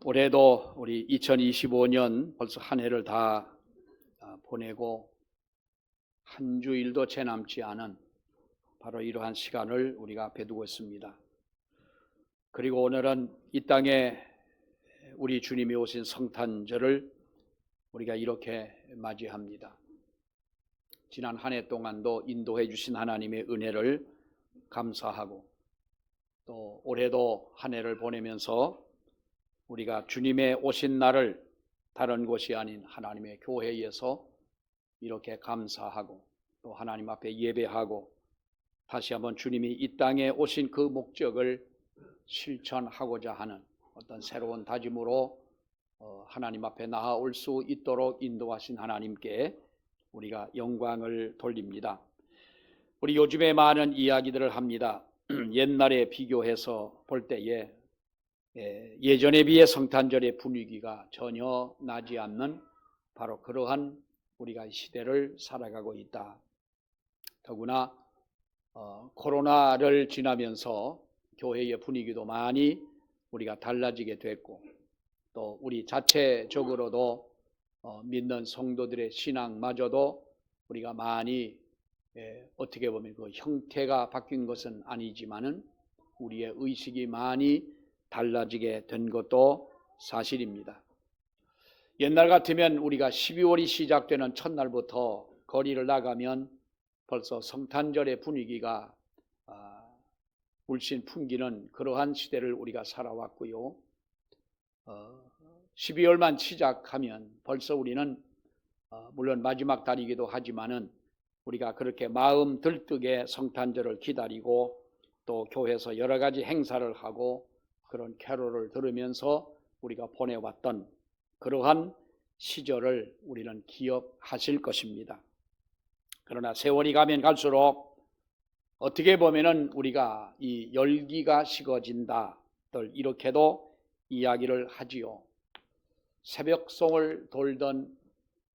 올해도 우리 2025년 벌써 한 해를 다 보내고 한 주일도 채 남지 않은 바로 이러한 시간을 우리가 앞에 두고 있습니다. 그리고 오늘은 이 땅에 우리 주님이 오신 성탄절을 우리가 이렇게 맞이합니다. 지난 한 해 동안도 인도해 주신 하나님의 은혜를 감사하고 또 올해도 한 해를 보내면서 우리가 주님의 오신 날을 다른 곳이 아닌 하나님의 교회에서 이렇게 감사하고 또 하나님 앞에 예배하고 다시 한번 주님이 이 땅에 오신 그 목적을 실천하고자 하는 어떤 새로운 다짐으로 하나님 앞에 나아올 수 있도록 인도하신 하나님께 우리가 영광을 돌립니다. 우리 요즘에 많은 이야기들을 합니다. 옛날에 비교해서 볼 때에 예전에 비해 성탄절의 분위기가 전혀 나지 않는 바로 그러한 우리가 시대를 살아가고 있다. 더구나 코로나를 지나면서 교회의 분위기도 많이 우리가 달라지게 됐고 또 우리 자체적으로도 믿는 성도들의 신앙마저도 우리가 많이 어떻게 보면 그 형태가 바뀐 것은 아니지만은 우리의 의식이 많이 달라지게 된 것도 사실입니다. 옛날 같으면 우리가 12월이 시작되는 첫날부터 거리를 나가면 벌써 성탄절의 분위기가 물씬 풍기는 그러한 시대를 우리가 살아왔고요. 12월만 시작하면 벌써 우리는 물론 마지막 달이기도 하지만은 우리가 그렇게 마음 들뜨게 성탄절을 기다리고 또 교회에서 여러 가지 행사를 하고 그런 캐롤을 들으면서 우리가 보내왔던 그러한 시절을 우리는 기억하실 것입니다. 그러나 세월이 가면 갈수록 어떻게 보면은 우리가 이 열기가 식어진다들 이렇게도 이야기를 하지요. 새벽송을 돌던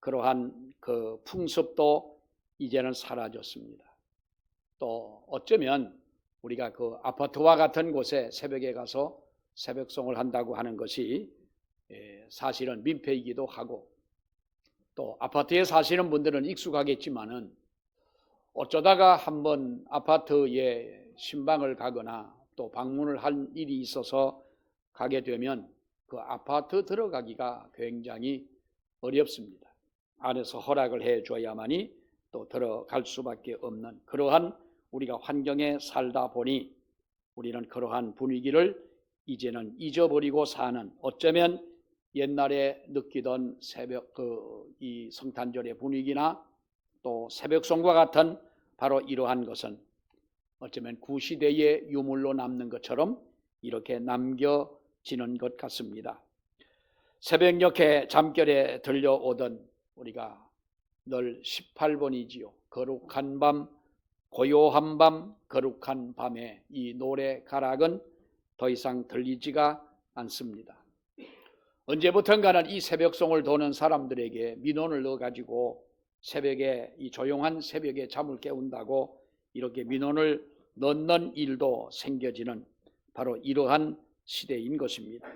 그러한 그 풍습도 이제는 사라졌습니다. 또 어쩌면 우리가 그 아파트와 같은 곳에 새벽에 가서 새벽송을 한다고 하는 것이 사실은 민폐이기도 하고 또 아파트에 사시는 분들은 익숙하겠지만은 어쩌다가 한번 아파트에 신방을 가거나 또 방문을 할 일이 있어서 가게 되면 그 아파트 들어가기가 굉장히 어렵습니다. 안에서 허락을 해줘야만이 또 들어갈 수밖에 없는 그러한 우리가 환경에 살다 보니 우리는 그러한 분위기를 이제는 잊어버리고 사는 어쩌면 옛날에 느끼던 새벽 이 성탄절의 분위기나 또 새벽송과 같은 바로 이러한 것은 어쩌면 구시대의 유물로 남는 것처럼 이렇게 남겨지는 것 같습니다. 새벽녘에 잠결에 들려오던 우리가 늘 18번이지요. 거룩한 밤 고요한 밤 거룩한 밤에 이 노래 가락은 더 이상 들리지가 않습니다. 언제부턴가는 이 새벽송을 도는 사람들에게 민원을 넣어가지고 새벽에 이 조용한 새벽에 잠을 깨운다고 이렇게 민원을 넣는 일도 생겨지는 바로 이러한 시대인 것입니다.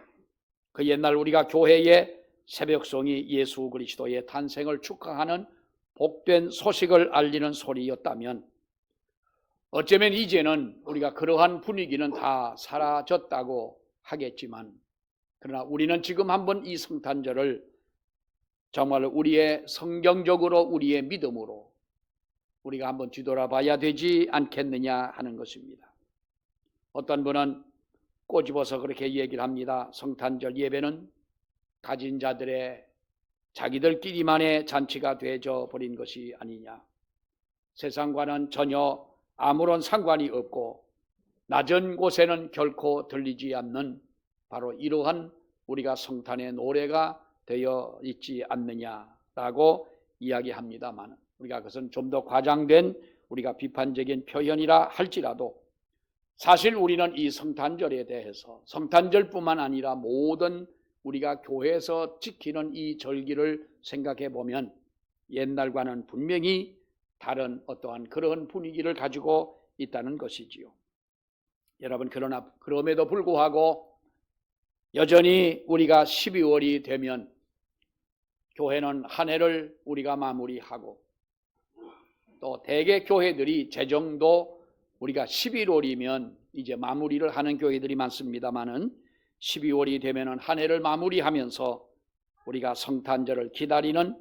그 옛날 우리가 교회에 새벽송이 예수 그리스도의 탄생을 축하하는 복된 소식을 알리는 소리였다면 어쩌면 이제는 우리가 그러한 분위기는 다 사라졌다고 하겠지만 그러나 우리는 지금 한번 이 성탄절을 정말 우리의 성경적으로 우리의 믿음으로 우리가 한번 뒤돌아봐야 되지 않겠느냐 하는 것입니다. 어떤 분은 꼬집어서 그렇게 얘기를 합니다. 성탄절 예배는 가진 자들의 자기들끼리만의 잔치가 되어져 버린 것이 아니냐. 세상과는 전혀 아무런 상관이 없고 낮은 곳에는 결코 들리지 않는 바로 이러한 우리가 성탄의 노래가 되어 있지 않느냐라고 이야기합니다만 우리가 그것은 좀 더 과장된 우리가 비판적인 표현이라 할지라도 사실 우리는 이 성탄절에 대해서 성탄절뿐만 아니라 모든 우리가 교회에서 지키는 이 절기를 생각해 보면 옛날과는 분명히 다른 어떠한 그런 분위기를 가지고 있다는 것이지요. 여러분 그러나 그럼에도 불구하고 여전히 우리가 12월이 되면 교회는 한 해를 우리가 마무리하고 또 대개 교회들이 재정도 우리가 11월이면 이제 마무리를 하는 교회들이 많습니다만은 12월이 되면은 한 해를 마무리하면서 우리가 성탄절을 기다리는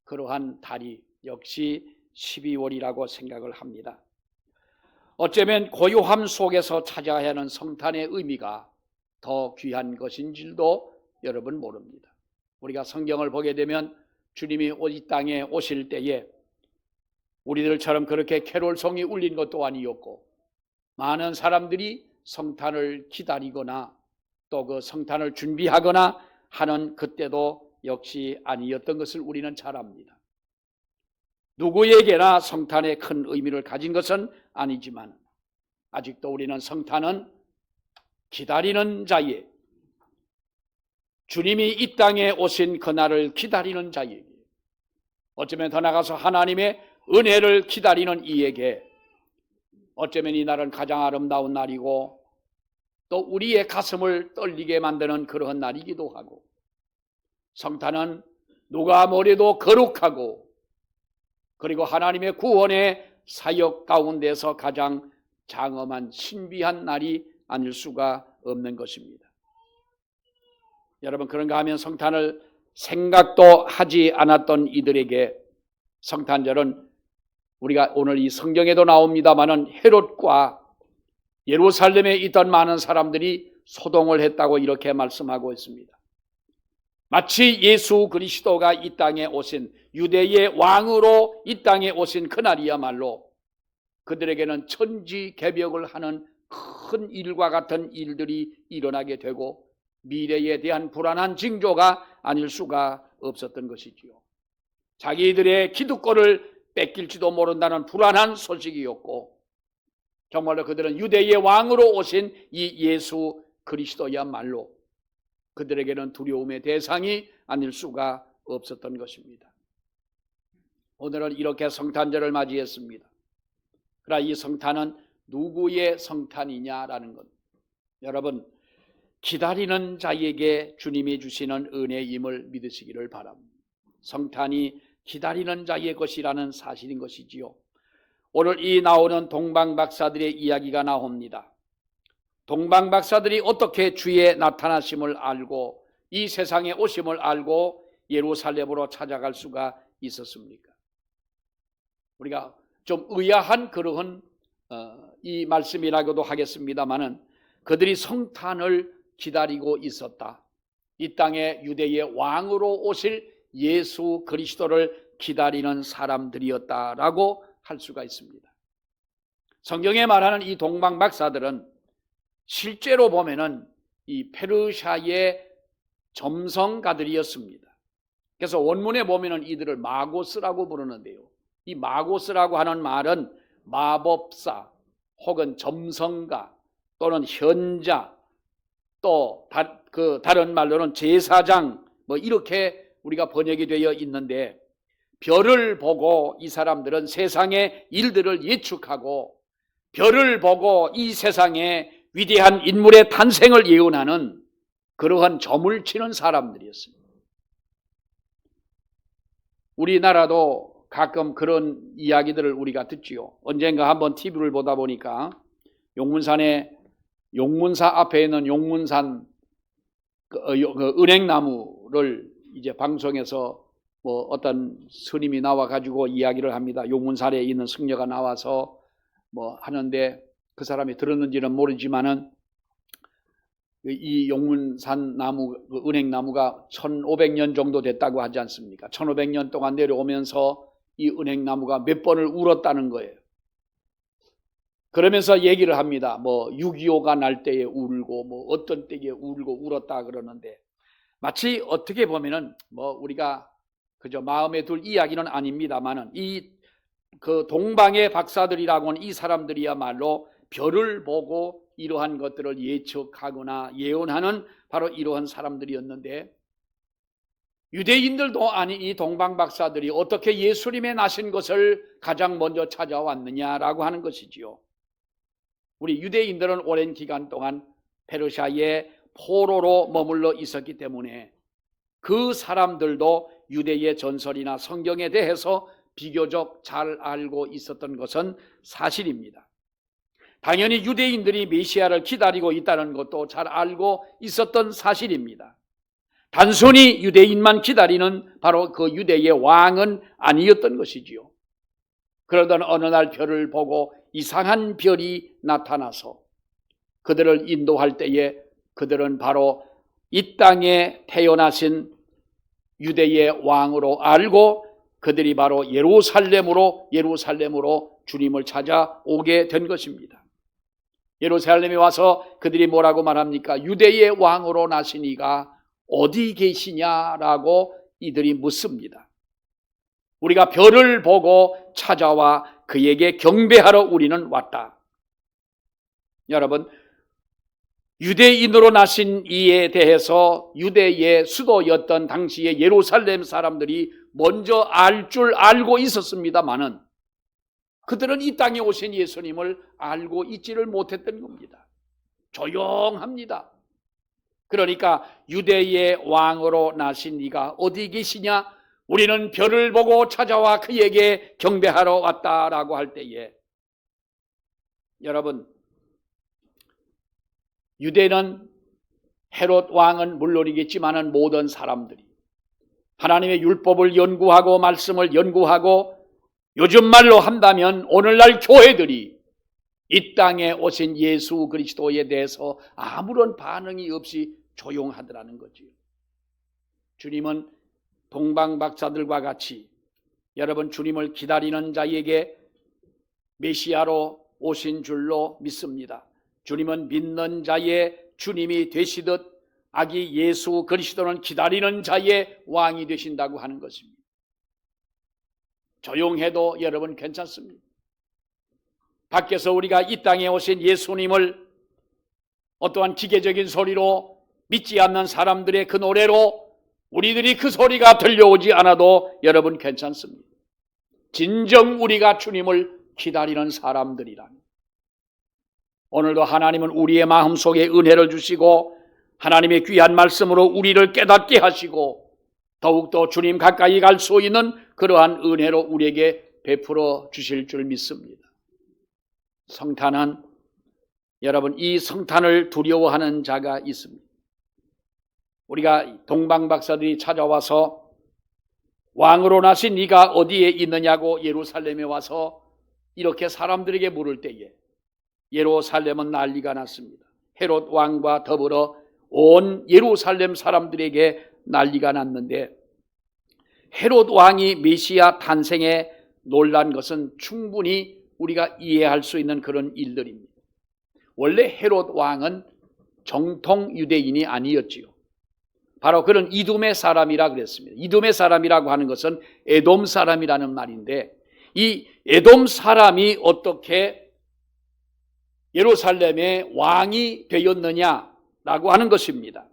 그러한 달이 역시 12월이라고 생각을 합니다. 어쩌면 고요함 속에서 찾아야 하는 성탄의 의미가 더 귀한 것인 줄도 여러분 모릅니다. 우리가 성경을 보게 되면 주님이 이 땅에 오실 때에 우리들처럼 그렇게 캐롤송이 울린 것도 아니었고 많은 사람들이 성탄을 기다리거나 또 그 성탄을 준비하거나 하는 그때도 역시 아니었던 것을 우리는 잘 압니다. 누구에게나 성탄의 큰 의미를 가진 것은 아니지만 아직도 우리는 성탄은 기다리는 자의, 주님이 이 땅에 오신 그날을 기다리는 자에게, 어쩌면 더 나아가서 하나님의 은혜를 기다리는 이에게 어쩌면 이 날은 가장 아름다운 날이고 또 우리의 가슴을 떨리게 만드는 그러한 날이기도 하고, 성탄은 누가 뭐래도 거룩하고 그리고 하나님의 구원의 사역 가운데서 가장 장엄한 신비한 날이 아닐 수가 없는 것입니다. 여러분, 그런가 하면 성탄을 생각도 하지 않았던 이들에게 성탄절은 우리가 오늘 이 성경에도 나옵니다마는 헤롯과 예루살렘에 있던 많은 사람들이 소동을 했다고 이렇게 말씀하고 있습니다. 마치 예수 그리스도가 이 땅에 오신 유대의 왕으로 이 땅에 오신 그날이야말로 그들에게는 천지개벽을 하는 큰 일과 같은 일들이 일어나게 되고 미래에 대한 불안한 징조가 아닐 수가 없었던 것이지요. 자기들의 기득권을 뺏길지도 모른다는 불안한 소식이었고, 정말로 그들은 유대의 왕으로 오신 이 예수 그리스도야말로 그들에게는 두려움의 대상이 아닐 수가 없었던 것입니다. 오늘은 이렇게 성탄절을 맞이했습니다. 그러나 이 성탄은 누구의 성탄이냐라는 것, 여러분, 기다리는 자에게 주님이 주시는 은혜임을 믿으시기를 바랍니다. 성탄이 기다리는 자의 것이라는 사실인 것이지요. 오늘 이 나오는 동방박사들의 이야기가 나옵니다. 동방박사들이 어떻게 주의 나타나심을 알고 이 세상에 오심을 알고 예루살렘으로 찾아갈 수가 있었습니까? 우리가 좀 의아한 그러한 이 말씀이라고도 하겠습니다마는 그들이 성탄을 기다리고 있었다. 이 땅에 유대의 왕으로 오실 예수 그리스도를 기다리는 사람들이었다라고 할 수가 있습니다. 성경에 말하는 이 동방박사들은 실제로 보면은 이 페르시아의 점성가들이었습니다. 그래서 원문에 보면은 이들을 마고스라고 부르는데요. 이 마고스라고 하는 말은 마법사 혹은 점성가 또는 현자 또 다른 말로는 제사장 뭐 이렇게 우리가 번역이 되어 있는데, 별을 보고 이 사람들은 세상의 일들을 예측하고 별을 보고 이 세상에 위대한 인물의 탄생을 예언하는 그러한 점을 치는 사람들이었습니다. 우리나라도 가끔 그런 이야기들을 우리가 듣지요. 언젠가 한번 TV를 보다 보니까 용문사 앞에 있는 용문산 은행나무를 이제 방송에서 뭐 어떤 스님이 나와 가지고 이야기를 합니다. 용문산에 있는 승려가 나와서 뭐 하는데 그 사람이 들었는지는 모르지만은 이 용문산 나무, 은행나무가 1500년 정도 됐다고 하지 않습니까? 1500년 동안 내려오면서 이 은행나무가 몇 번을 울었다는 거예요. 그러면서 얘기를 합니다. 뭐 6.25가 날 때에 울고 뭐 어떤 때에 울고 울었다 그러는데, 마치 어떻게 보면은 뭐 우리가 그저 마음에 둘 이야기는 아닙니다만은 이 그 동방의 박사들이라고 하는 이 사람들이야말로 별을 보고 이러한 것들을 예측하거나 예언하는 바로 이러한 사람들이었는데, 유대인들도 아닌 이 동방 박사들이 어떻게 예수님의 나신 것을 가장 먼저 찾아왔느냐라고 하는 것이지요. 우리 유대인들은 오랜 기간 동안 페르시아의 포로로 머물러 있었기 때문에 그 사람들도 유대의 전설이나 성경에 대해서 비교적 잘 알고 있었던 것은 사실입니다. 당연히 유대인들이 메시아를 기다리고 있다는 것도 잘 알고 있었던 사실입니다. 단순히 유대인만 기다리는 바로 그 유대의 왕은 아니었던 것이지요. 그러던 어느 날 별을 보고 이상한 별이 나타나서 그들을 인도할 때에 그들은 바로 이 땅에 태어나신 유대의 왕으로 알고 그들이 바로 예루살렘으로 주님을 찾아오게 된 것입니다. 예루살렘에 와서 그들이 뭐라고 말합니까? 유대의 왕으로 나신 이가 어디 계시냐라고 이들이 묻습니다. 우리가 별을 보고 찾아와 그에게 경배하러 우리는 왔다. 여러분, 유대인으로 나신 이에 대해서 유대의 수도였던 당시의 예루살렘 사람들이 먼저 알 줄 알고 있었습니다마는 그들은 이 땅에 오신 예수님을 알고 있지를 못했던 겁니다. 조용합니다. 그러니까 유대의 왕으로 나신 이가 어디 계시냐? 우리는 별을 보고 찾아와 그에게 경배하러 왔다라고 할 때에 여러분, 유대는 헤롯 왕은 물론이겠지만은 모든 사람들이 하나님의 율법을 연구하고 말씀을 연구하고 요즘 말로 한다면 오늘날 교회들이 이 땅에 오신 예수 그리스도에 대해서 아무런 반응이 없이 조용하더라는 거지요. 주님은 동방박사들과 같이 여러분 주님을 기다리는 자에게 메시아로 오신 줄로 믿습니다. 주님은 믿는 자의 주님이 되시듯 아기 예수 그리스도는 기다리는 자의 왕이 되신다고 하는 것입니다. 조용해도 여러분 괜찮습니다. 밖에서 우리가 이 땅에 오신 예수님을 어떠한 기계적인 소리로 믿지 않는 사람들의 그 노래로 우리들이 그 소리가 들려오지 않아도 여러분 괜찮습니다. 진정 우리가 주님을 기다리는 사람들이라면 오늘도 하나님은 우리의 마음속에 은혜를 주시고 하나님의 귀한 말씀으로 우리를 깨닫게 하시고 더욱더 주님 가까이 갈 수 있는 그러한 은혜로 우리에게 베풀어 주실 줄 믿습니다. 성탄은 여러분 이 성탄을 두려워하는 자가 있습니다. 우리가 동방박사들이 찾아와서 왕으로 나신 네가 어디에 있느냐고 예루살렘에 와서 이렇게 사람들에게 물을 때에 예루살렘은 난리가 났습니다. 헤롯 왕과 더불어 온 예루살렘 사람들에게 난리가 났는데 헤롯 왕이 메시아 탄생에 놀란 것은 충분히 우리가 이해할 수 있는 그런 일들입니다. 원래 헤롯 왕은 정통 유대인이 아니었지요. 바로 그런 이둠의 사람이라 그랬습니다. 이둠의 사람이라고 하는 것은 에돔 사람이라는 말인데 이 에돔 사람이 어떻게 예루살렘의 왕이 되었느냐라고 하는 것입니다.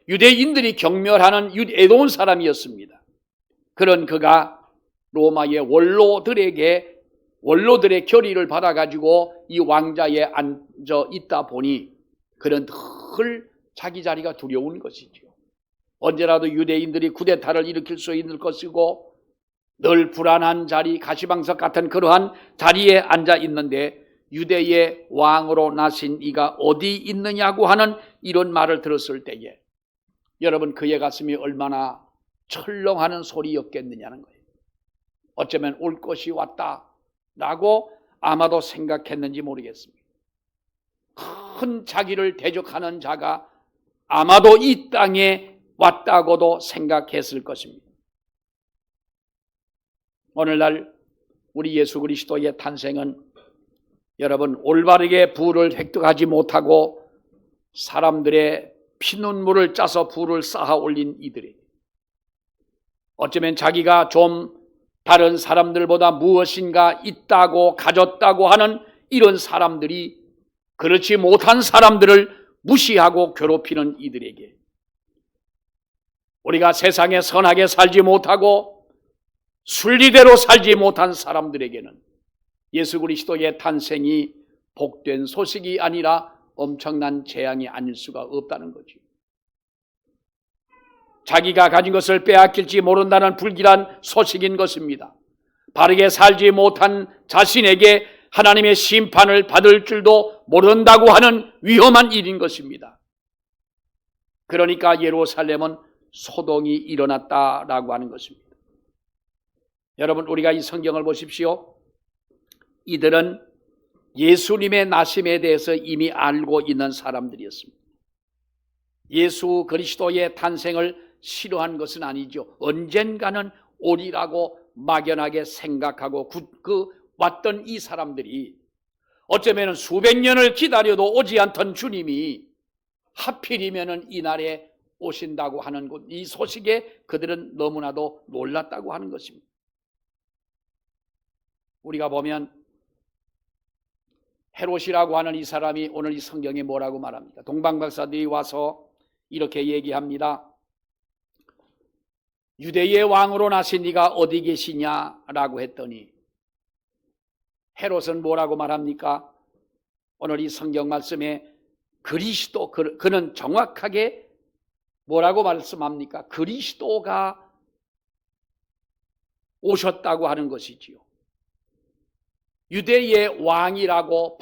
유대인들이 경멸하는 에돔 사람이었습니다. 그런 그가 로마의 원로들의 결의를 받아가지고 이 왕자에 앉아 있다 보니 그런 늘 자기 자리가 두려운 것이죠. 언제라도 유대인들이 쿠데타를 일으킬 수 있는 것이고 늘 불안한 자리, 가시방석 같은 그러한 자리에 앉아 있는데 유대의 왕으로 나신 이가 어디 있느냐고 하는 이런 말을 들었을 때에 여러분 그의 가슴이 얼마나 철렁하는 소리였겠느냐는 거예요. 어쩌면 올 것이 왔다라고 아마도 생각했는지 모르겠습니다. 큰 자기를 대적하는 자가 아마도 이 땅에 왔다고도 생각했을 것입니다. 오늘날 우리 예수 그리스도의 탄생은 여러분 올바르게 부를 획득하지 못하고 사람들의 피눈물을 짜서 부를 쌓아 올린 이들에게 어쩌면 자기가 좀 다른 사람들보다 무엇인가 있다고 가졌다고 하는 이런 사람들이 그렇지 못한 사람들을 무시하고 괴롭히는 이들에게 우리가 세상에 선하게 살지 못하고 순리대로 살지 못한 사람들에게는 예수 그리스도의 탄생이 복된 소식이 아니라 엄청난 재앙이 아닐 수가 없다는 거죠. 자기가 가진 것을 빼앗길지 모른다는 불길한 소식인 것입니다. 바르게 살지 못한 자신에게 하나님의 심판을 받을 줄도 모른다고 하는 위험한 일인 것입니다. 그러니까 예루살렘은 소동이 일어났다라고 하는 것입니다. 여러분, 우리가 이 성경을 보십시오. 이들은 예수님의 나심에 대해서 이미 알고 있는 사람들이었습니다. 예수 그리스도의 탄생을 싫어한 것은 아니죠. 언젠가는 오리라고 막연하게 생각하고 왔던 이 사람들이 어쩌면 수백 년을 기다려도 오지 않던 주님이 하필이면 이날에 오신다고 하는 이 소식에 그들은 너무나도 놀랐다고 하는 것입니다. 우리가 보면 헤롯이라고 하는 이 사람이 오늘 이 성경에 뭐라고 말합니까? 동방박사들이 와서 이렇게 얘기합니다. 유대의 왕으로 나신 네가 어디 계시냐라고 했더니 헤롯은 뭐라고 말합니까? 오늘 이 성경 말씀에 그리스도, 그는 정확하게 뭐라고 말씀합니까? 그리스도가 오셨다고 하는 것이지요. 유대의 왕이라고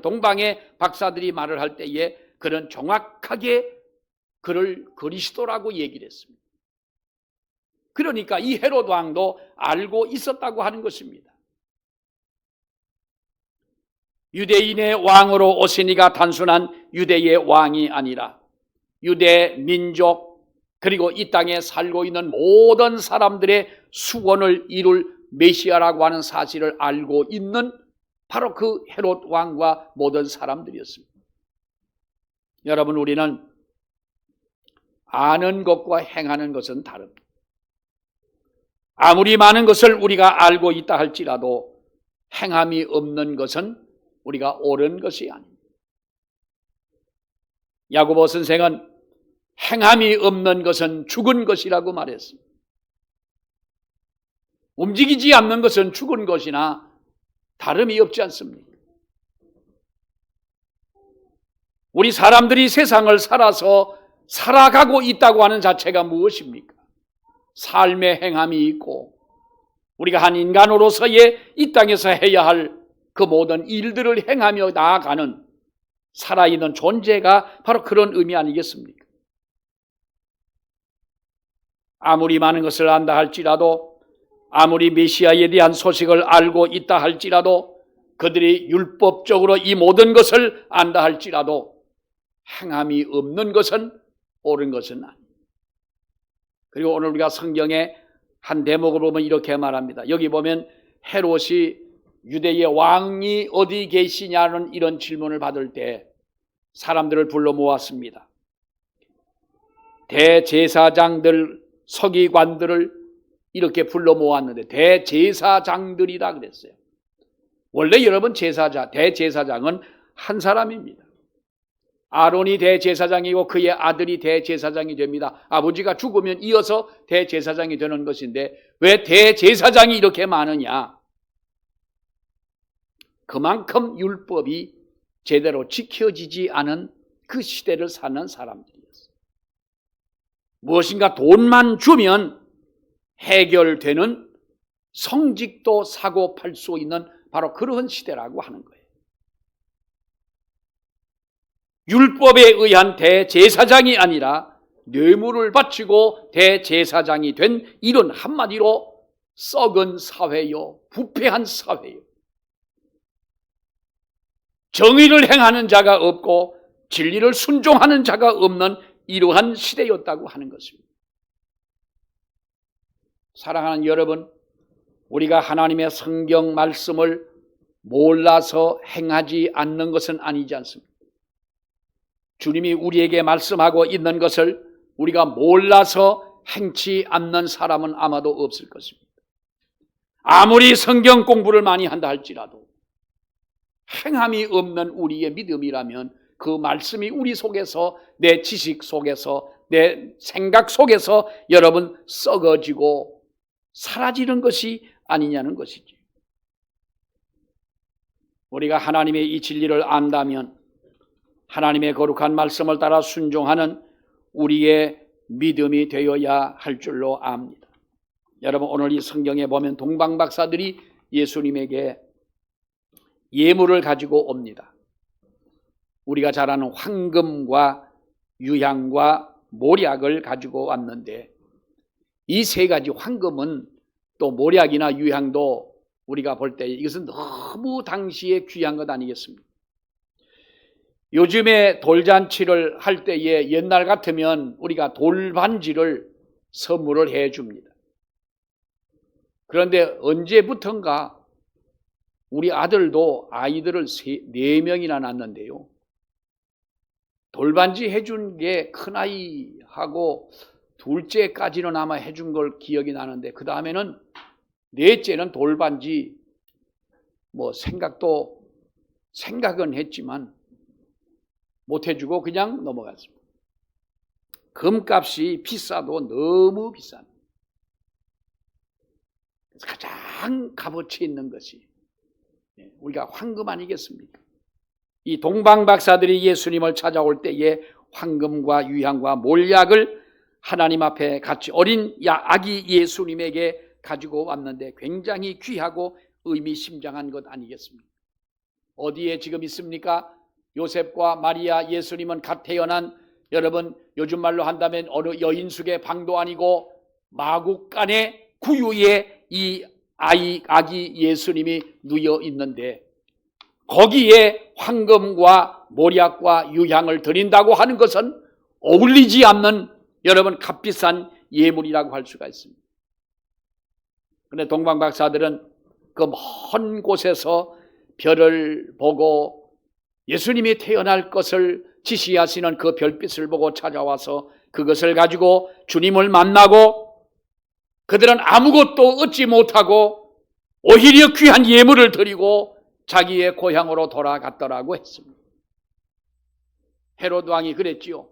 동방의 박사들이 말을 할 때에 그는 정확하게 그를 그리스도라고 얘기를 했습니다. 그러니까 이 헤롯 왕도 알고 있었다고 하는 것입니다. 유대인의 왕으로 오시니가 단순한 유대의 왕이 아니라 유대 민족 그리고 이 땅에 살고 있는 모든 사람들의 수건을 이룰 메시아라고 하는 사실을 알고 있는 바로 그 헤롯 왕과 모든 사람들이었습니다. 여러분, 우리는 아는 것과 행하는 것은 다릅니다. 아무리 많은 것을 우리가 알고 있다 할지라도 행함이 없는 것은 우리가 옳은 것이 아닙니다. 야고보 선생은 행함이 없는 것은 죽은 것이라고 말했습니다. 움직이지 않는 것은 죽은 것이나 다름이 없지 않습니까? 우리 사람들이 세상을 살아가고 있다고 하는 자체가 무엇입니까? 삶의 행함이 있고 우리가 한 인간으로서의 이 땅에서 해야 할 그 모든 일들을 행하며 나아가는 살아있는 존재가 바로 그런 의미 아니겠습니까? 아무리 많은 것을 안다 할지라도 아무리 메시아에 대한 소식을 알고 있다 할지라도 그들이 율법적으로 이 모든 것을 안다 할지라도 행함이 없는 것은 옳은 것은 아닙니다. 그리고 오늘 우리가 성경의 한 대목을 보면 이렇게 말합니다. 여기 보면 헤롯이 유대의 왕이 어디 계시냐는 이런 질문을 받을 때 사람들을 불러 모았습니다. 대제사장들, 서기관들을 이렇게 불러 모았는데 대제사장들이라 그랬어요. 원래 여러분 대제사장은 한 사람입니다. 아론이 대제사장이고 그의 아들이 대제사장이 됩니다. 아버지가 죽으면 이어서 대제사장이 되는 것인데 왜 대제사장이 이렇게 많으냐? 그만큼 율법이 제대로 지켜지지 않은 그 시대를 사는 사람들이었어요. 무엇인가 돈만 주면 해결되는 성직도 사고 팔 수 있는 바로 그런 시대라고 하는 거예요. 율법에 의한 대제사장이 아니라 뇌물을 바치고 대제사장이 된 이런 한마디로 썩은 사회요, 부패한 사회요. 정의를 행하는 자가 없고 진리를 순종하는 자가 없는 이러한 시대였다고 하는 것입니다. 사랑하는 여러분, 우리가 하나님의 성경 말씀을 몰라서 행하지 않는 것은 아니지 않습니까? 주님이 우리에게 말씀하고 있는 것을 우리가 몰라서 행치 않는 사람은 아마도 없을 것입니다. 아무리 성경 공부를 많이 한다 할지라도 행함이 없는 우리의 믿음이라면 그 말씀이 우리 속에서, 내 지식 속에서, 내 생각 속에서 여러분 썩어지고 사라지는 것이 아니냐는 것이지. 우리가 하나님의 이 진리를 안다면 하나님의 거룩한 말씀을 따라 순종하는 우리의 믿음이 되어야 할 줄로 압니다. 여러분, 오늘 이 성경에 보면 동방박사들이 예수님에게 예물을 가지고 옵니다. 우리가 잘 아는 황금과 유향과 모략을 가지고 왔는데, 이 세 가지, 황금은 또 모략이나 유향도 우리가 볼 때 이것은 너무 당시에 귀한 것 아니겠습니까? 요즘에 돌잔치를 할 때에 옛날 같으면 우리가 돌반지를 선물을 해줍니다. 그런데 언제부턴가 우리 아이들을 4명이나 낳았는데요, 돌반지 해준 게 큰아이하고 둘째까지는 아마 해준 걸 기억이 나는데, 그 다음에는 넷째는 돌반지 생각은 했지만 못 해주고 그냥 넘어갔습니다. 금값이 비싸도 너무 비쌉니다. 가장 값어치 있는 것이 우리가 황금 아니겠습니까? 이 동방박사들이 예수님을 찾아올 때에 황금과 유향과 몰약을 하나님 앞에 같이 어린 아기 예수님에게 가지고 왔는데 굉장히 귀하고 의미심장한 것 아니겠습니까? 어디에 지금 있습니까? 요셉과 마리아, 예수님은 갓 태어난, 여러분 요즘 말로 한다면 어느 여인숙의 방도 아니고 마국간의 구유에 이 아기 예수님이 누워 있는데, 거기에 황금과 모략과 유향을 드린다고 하는 것은 어울리지 않는, 여러분, 값비싼 예물이라고 할 수가 있습니다. 그런데 동방박사들은 그 먼 곳에서 별을 보고 예수님이 태어날 것을 지시하시는 그 별빛을 보고 찾아와서 그것을 가지고 주님을 만나고, 그들은 아무것도 얻지 못하고 오히려 귀한 예물을 드리고 자기의 고향으로 돌아갔더라고 했습니다. 헤롯 왕이 그랬지요.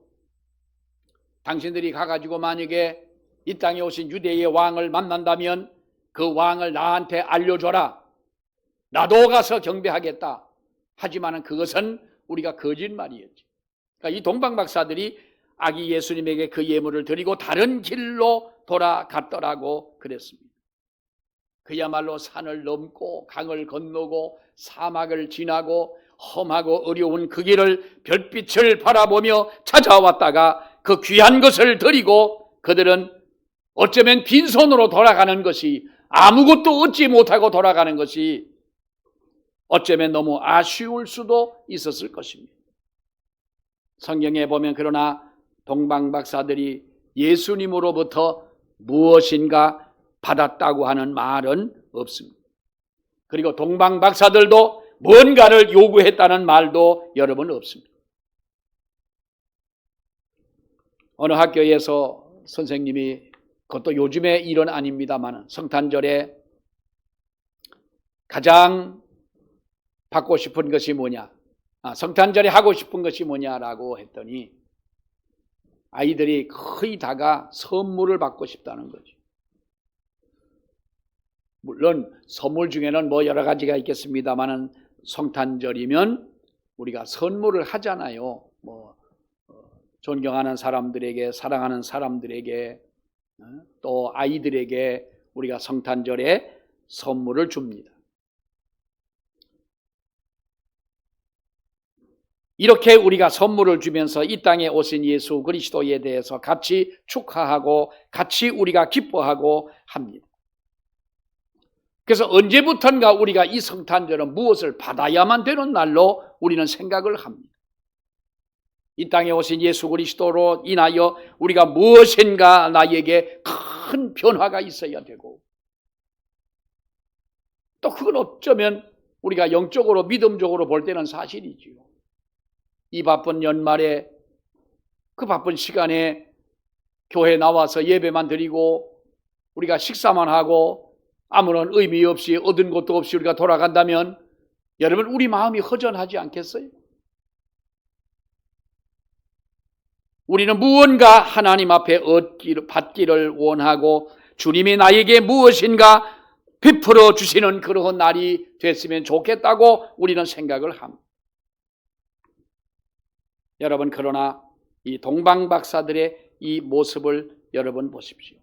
당신들이 가가지고 만약에 이 땅에 오신 유대의 왕을 만난다면 그 왕을 나한테 알려줘라. 나도 가서 경배하겠다. 하지만 그것은 우리가 거짓말이었지. 그러니까 이 동방박사들이 아기 예수님에게 그 예물을 드리고 다른 길로 돌아갔더라고 그랬습니다. 그야말로 산을 넘고 강을 건너고 사막을 지나고 험하고 어려운 그 길을 별빛을 바라보며 찾아왔다가 그 귀한 것을 드리고 그들은 어쩌면 빈손으로 돌아가는 것이, 아무것도 얻지 못하고 돌아가는 것이 어쩌면 너무 아쉬울 수도 있었을 것입니다. 성경에 보면 그러나 동방박사들이 예수님으로부터 무엇인가 받았다고 하는 말은 없습니다. 그리고 동방박사들도 뭔가를 요구했다는 말도 여러분 없습니다. 어느 학교에서 선생님이, 그것도 요즘의 일은 아닙니다만, 성탄절에 가장 받고 싶은 것이 뭐냐, 성탄절에 하고 싶은 것이 뭐냐라고 했더니 아이들이 거의 다가 선물을 받고 싶다는 거죠. 물론 선물 중에는 여러 가지가 있겠습니다만은 성탄절이면 우리가 선물을 하잖아요. 존경하는 사람들에게, 사랑하는 사람들에게, 또 아이들에게 우리가 성탄절에 선물을 줍니다. 이렇게 우리가 선물을 주면서 이 땅에 오신 예수 그리스도에 대해서 같이 축하하고 같이 우리가 기뻐하고 합니다. 그래서 언제부턴가 우리가 이 성탄절은 무엇을 받아야만 되는 날로 우리는 생각을 합니다. 이 땅에 오신 예수 그리스도로 인하여 우리가 무엇인가 나에게 큰 변화가 있어야 되고, 또 그건 어쩌면 우리가 영적으로 믿음적으로 볼 때는 사실이지요. 이 바쁜 연말에 그 바쁜 시간에 교회 나와서 예배만 드리고 우리가 식사만 하고 아무런 의미 없이 얻은 것도 없이 우리가 돌아간다면 여러분, 우리 마음이 허전하지 않겠어요? 우리는 무언가 하나님 앞에 받기를 원하고 주님이 나에게 무엇인가 베풀어 주시는 그런 날이 됐으면 좋겠다고 우리는 생각을 합니다. 여러분, 그러나 이 동방박사들의 이 모습을 여러분 보십시오.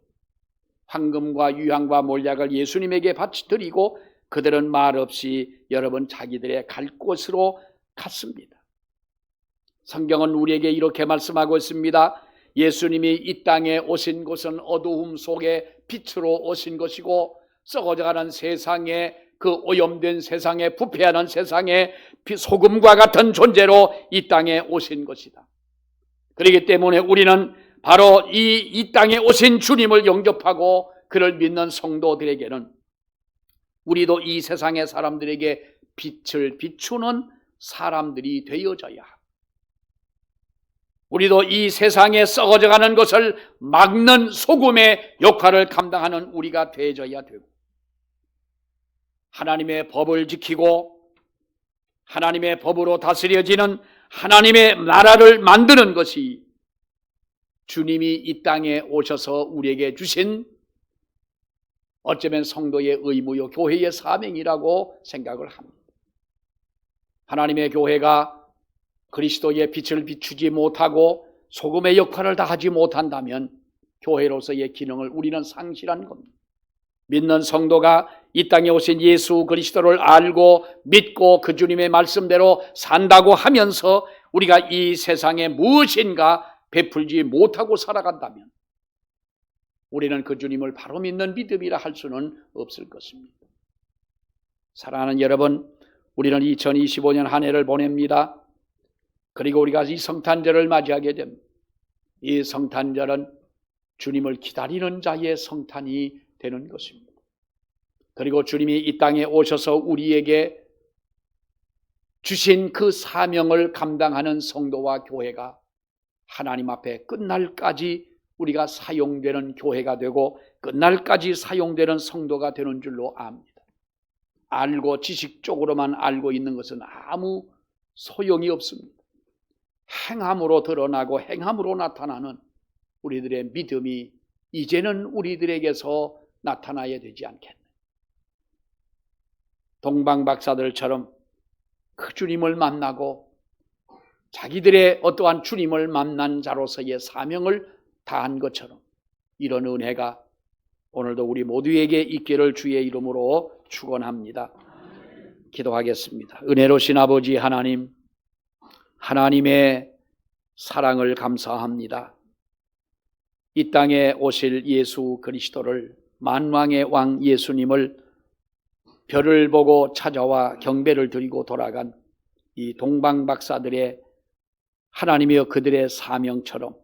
황금과 유향과 몰약을 예수님에게 바치드리고 그들은 말없이 여러분 자기들의 갈 곳으로 갔습니다. 성경은 우리에게 이렇게 말씀하고 있습니다. 예수님이 이 땅에 오신 것은 어두움 속에 빛으로 오신 것이고 썩어져가는 세상에, 그 오염된 세상에, 부패하는 세상에 소금과 같은 존재로 이 땅에 오신 것이다. 그렇기 때문에 우리는 바로 이 땅에 오신 주님을 영접하고 그를 믿는 성도들에게는 우리도 이 세상의 사람들에게 빛을 비추는 사람들이 되어져야 합니다. 우리도 이 세상에 썩어져가는 것을 막는 소금의 역할을 감당하는 우리가 되어져야 되고, 하나님의 법을 지키고 하나님의 법으로 다스려지는 하나님의 나라를 만드는 것이 주님이 이 땅에 오셔서 우리에게 주신 어쩌면 성도의 의무요 교회의 사명이라고 생각을 합니다. 하나님의 교회가 그리스도의 빛을 비추지 못하고 소금의 역할을 다하지 못한다면 교회로서의 기능을 우리는 상실한 겁니다. 믿는 성도가 이 땅에 오신 예수 그리스도를 알고 믿고 그 주님의 말씀대로 산다고 하면서 우리가 이 세상에 무엇인가 베풀지 못하고 살아간다면 우리는 그 주님을 바로 믿는 믿음이라 할 수는 없을 것입니다. 사랑하는 여러분, 우리는 2025년 한 해를 보냅니다. 그리고 우리가 이 성탄절을 맞이하게 됩니다. 이 성탄절은 주님을 기다리는 자의 성탄이 되는 것입니다. 그리고 주님이 이 땅에 오셔서 우리에게 주신 그 사명을 감당하는 성도와 교회가 하나님 앞에 끝날까지 우리가 사용되는 교회가 되고 끝날까지 사용되는 성도가 되는 줄로 압니다. 알고 지식적으로만 알고 있는 것은 아무 소용이 없습니다. 행함으로 드러나고 행함으로 나타나는 우리들의 믿음이 이제는 우리들에게서 나타나야 되지 않겠네. 동방박사들처럼 그 주님을 만나고 자기들의 어떠한 주님을 만난 자로서의 사명을 다한 것처럼 이런 은혜가 오늘도 우리 모두에게 있기를 주의 이름으로 축원합니다. 기도하겠습니다. 은혜로신 아버지 하나님, 하나님의 사랑을 감사합니다. 이 땅에 오실 예수 그리스도를, 만왕의 왕 예수님을 별을 보고 찾아와 경배를 드리고 돌아간 이 동방박사들의 하나님이여 그들의 사명처럼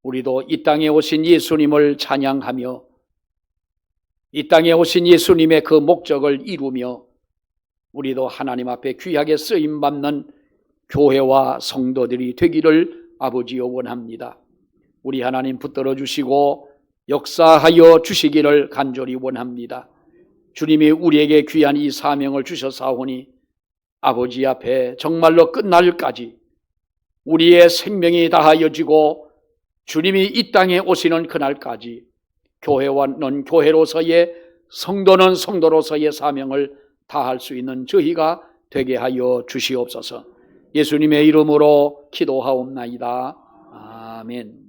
우리도 이 땅에 오신 예수님을 찬양하며 이 땅에 오신 예수님의 그 목적을 이루며 우리도 하나님 앞에 귀하게 쓰임받는 교회와 성도들이 되기를 아버지여 원합니다. 우리 하나님 붙들어 주시고 역사하여 주시기를 간절히 원합니다. 주님이 우리에게 귀한 이 사명을 주셨사오니 아버지 앞에 정말로 끝날까지 우리의 생명이 다하여지고 주님이 이 땅에 오시는 그날까지 교회와는 교회로서의, 성도는 성도로서의 사명을 다할 수 있는 저희가 되게 하여 주시옵소서. 예수님의 이름으로 기도하옵나이다. 아멘.